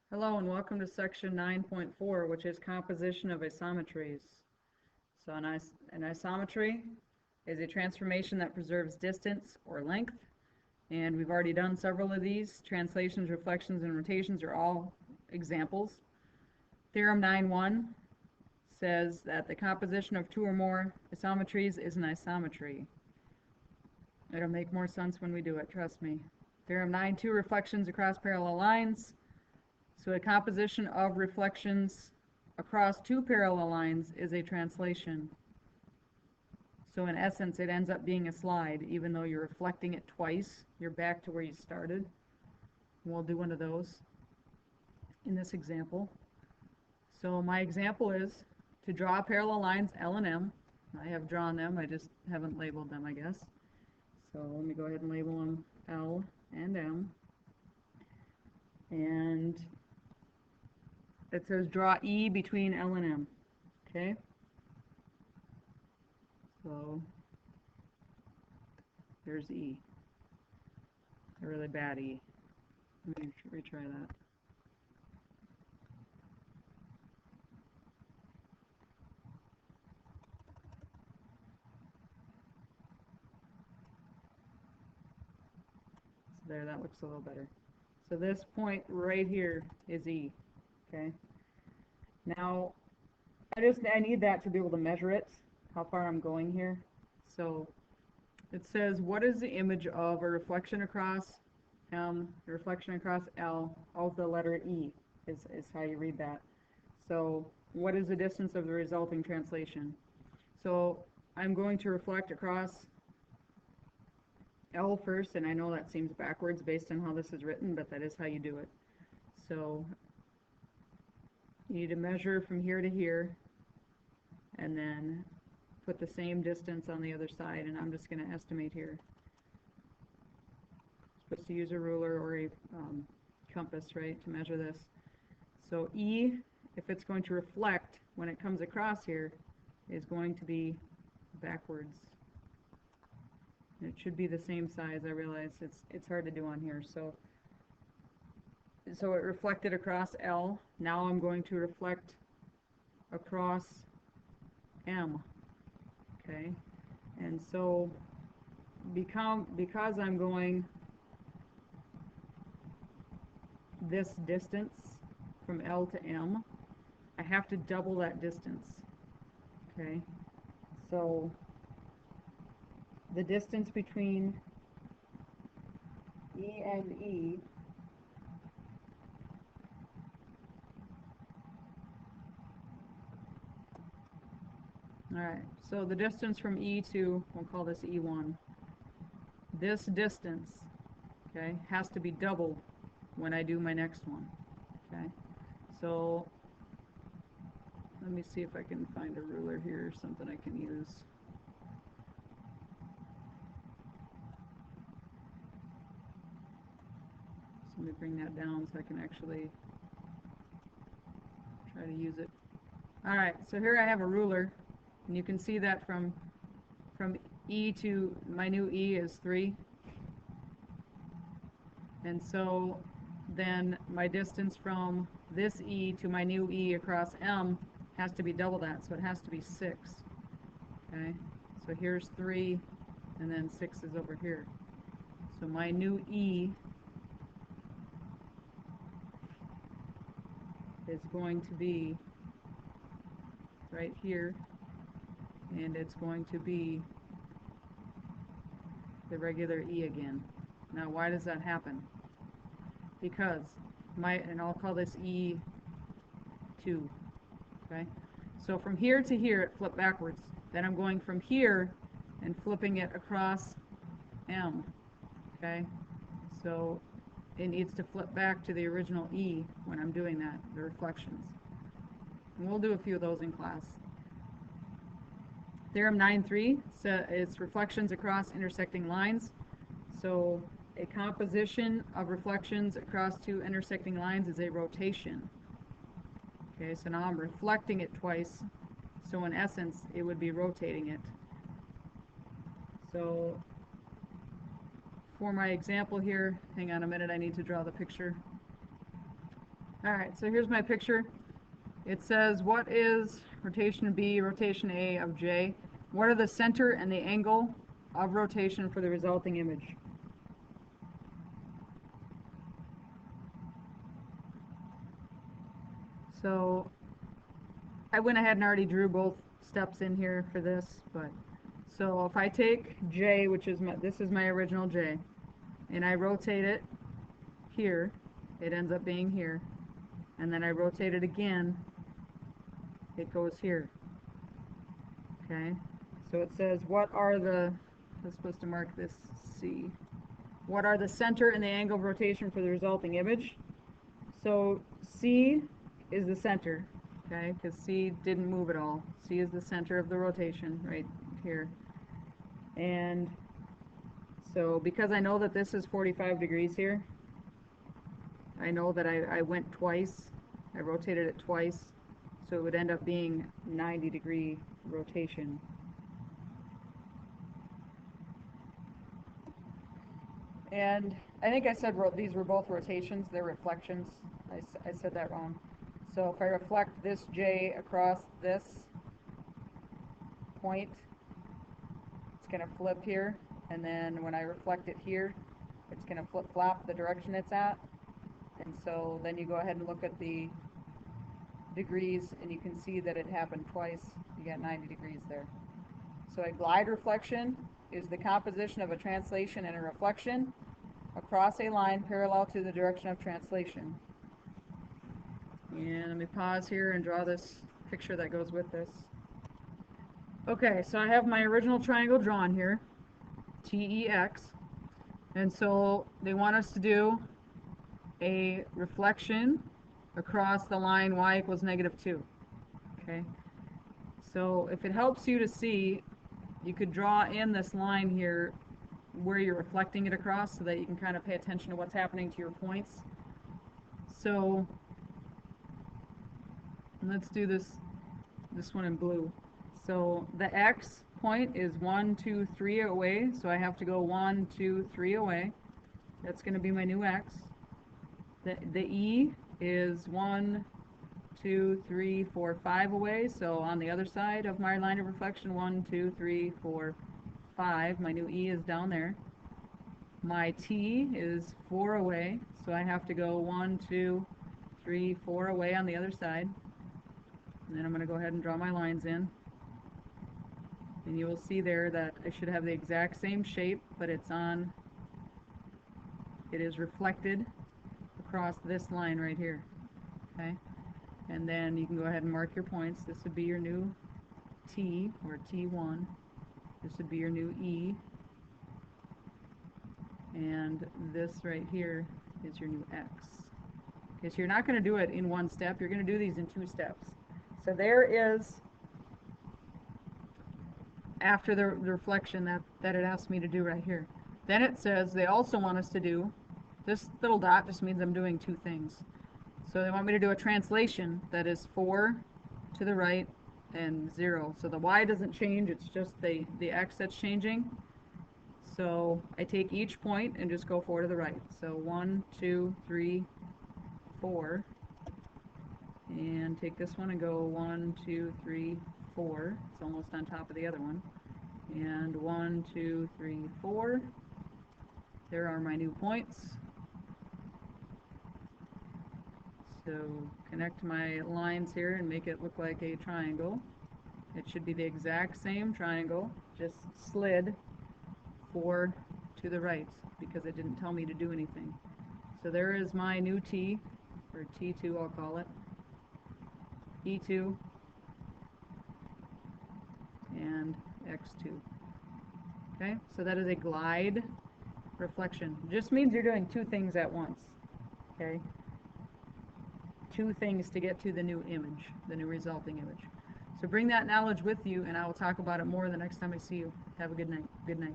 Hello and welcome to section 9.4, which is composition of isometries. So an isometry is a transformation that preserves distance or length, and we've already done several of these. Translations, reflections, and rotations are all examples. Theorem 9.1 says that the composition of two or more isometries is an isometry. It'll make more sense when we do it, trust me. Theorem 9.2, reflections across parallel lines. So a composition of reflections across two parallel lines is a translation. So in essence, it ends up being a slide. Even though you're reflecting it twice, you're back to where you started. We'll do one of those in this example. So my example is to draw parallel lines L and M. I have drawn them, I just haven't labeled them, I guess. So let me go ahead and label them L and M. And it says draw E between L and M, okay? So there's E, a really bad E. Let me retry that. So there, that looks a little better. So this point right here is E, okay? Now, I need that to be able to measure it, how far I'm going here. So it says, what is the image of a reflection across M, a reflection across L, of the letter E, is how you read that. So what is the distance of the resulting translation? So I'm going to reflect across L first, and I know that seems backwards based on how this is written, but that is how you do it. So you need to measure from here to here, and then put the same distance on the other side, and I'm just going to estimate here. Supposed to use a ruler or a compass, right, to measure this. So E, if it's going to reflect when it comes across here, is going to be backwards. It should be the same size. I realize it's hard to do on here. So it reflected across L. Now I'm going to reflect across M. Okay, and so because I'm going this distance from L to M, I have to double that distance. Okay, so the distance between E and E Alright, so the distance from E to, we'll call this E1. This distance, okay, has to be doubled when I do my next one. Okay, so let me see if I can find a ruler here, something I can use. So let me bring that down so I can actually try to use it. Alright, so here I have a ruler, and you can see that from E to my new E is 3. And so then my distance from this E to my new E across M has to be double that, so it has to be 6. Okay, so here's 3, and then 6 is over here. So my new E is going to be right here, and it's going to be the regular E again. Now why does that happen? Because and I'll call this E2, okay? So from here to here it flipped backwards. Then I'm going from here and flipping it across M, okay? So it needs to flip back to the original E when I'm doing that, the reflections. And we'll do a few of those in class. Theorem 9.3 is reflections across intersecting lines. So a composition of reflections across two intersecting lines is a rotation. Okay, so now I'm reflecting it twice. So in essence, it would be rotating it. So for my example here, hang on a minute, I need to draw the picture. Alright, so here's my picture. It says, what is rotation B, rotation A of J? What are the center and the angle of rotation for the resulting image? So I went ahead and already drew both steps in here for this, but so if I take J, which is this is my original J, and I rotate it here, it ends up being here, and then I rotate it again, it goes here. Okay, so it says, what are the, I'm supposed to mark this C, what are the center and the angle of rotation for the resulting image? So C is the center, okay, because C didn't move at all. C is the center of the rotation right here. And so because I know that this is 45 degrees here, I know that I went twice, I rotated it twice, so it would end up being 90-degree rotation. And I think I said these were both rotations, they're reflections. I said that wrong. So if I reflect this J across this point, it's going to flip here, and then when I reflect it here, it's going to flip-flop the direction it's at. And so then you go ahead and look at the degrees, and you can see that it happened twice. You got 90 degrees there. So a glide reflection is the composition of a translation and a reflection across a line parallel to the direction of translation. And let me pause here and draw this picture that goes with this. Okay, so I have my original triangle drawn here, TEX, and so they want us to do a reflection across the line y equals -2. Okay, so if it helps you to see, you could draw in this line here where you're reflecting it across so that you can kind of pay attention to what's happening to your points. So let's do this one in blue. So the X point is 1, 2, 3 away, so I have to go 1, 2, 3 away. That's going to be my new X. The E is 1, 2, 3, 4, 5 away, so on the other side of my line of reflection, 1, 2, 3, 4, 5. My new E is down there. My T is 4 away, so I have to go 1, 2, 3, 4 away on the other side. And then I'm going to go ahead and draw my lines in. And you will see there that I should have the exact same shape, but it is reflected across this line right here. Okay? And then you can go ahead and mark your points. This would be your new T, or T1. This would be your new E. And this right here is your new X. Okay, so you're not going to do it in one step. You're going to do these in 2 steps. So there is, after the reflection that it asked me to do right here. Then it says they also want us to do, this little dot just means I'm doing 2 things. So they want me to do a translation that is 4 to the right and 0. So the Y doesn't change, it's just the X that's changing. So I take each point and just go 4 to the right. So 1, 2, 3, 4. And take this one and go 1, 2, 3, 4. It's almost on top of the other one. And 1, 2, 3, 4. There are my new points. So connect my lines here and make it look like a triangle. It should be the exact same triangle, just slid 4 to the right because it didn't tell me to do anything. So there is my new T, or T2 I'll call it, E2, and X2. Okay, so that is a glide reflection. It just means you're doing 2 things at once. Okay, 2 things to get to the new image, the new resulting image. So bring that knowledge with you, and I will talk about it more the next time I see you. Have a good night. Good night.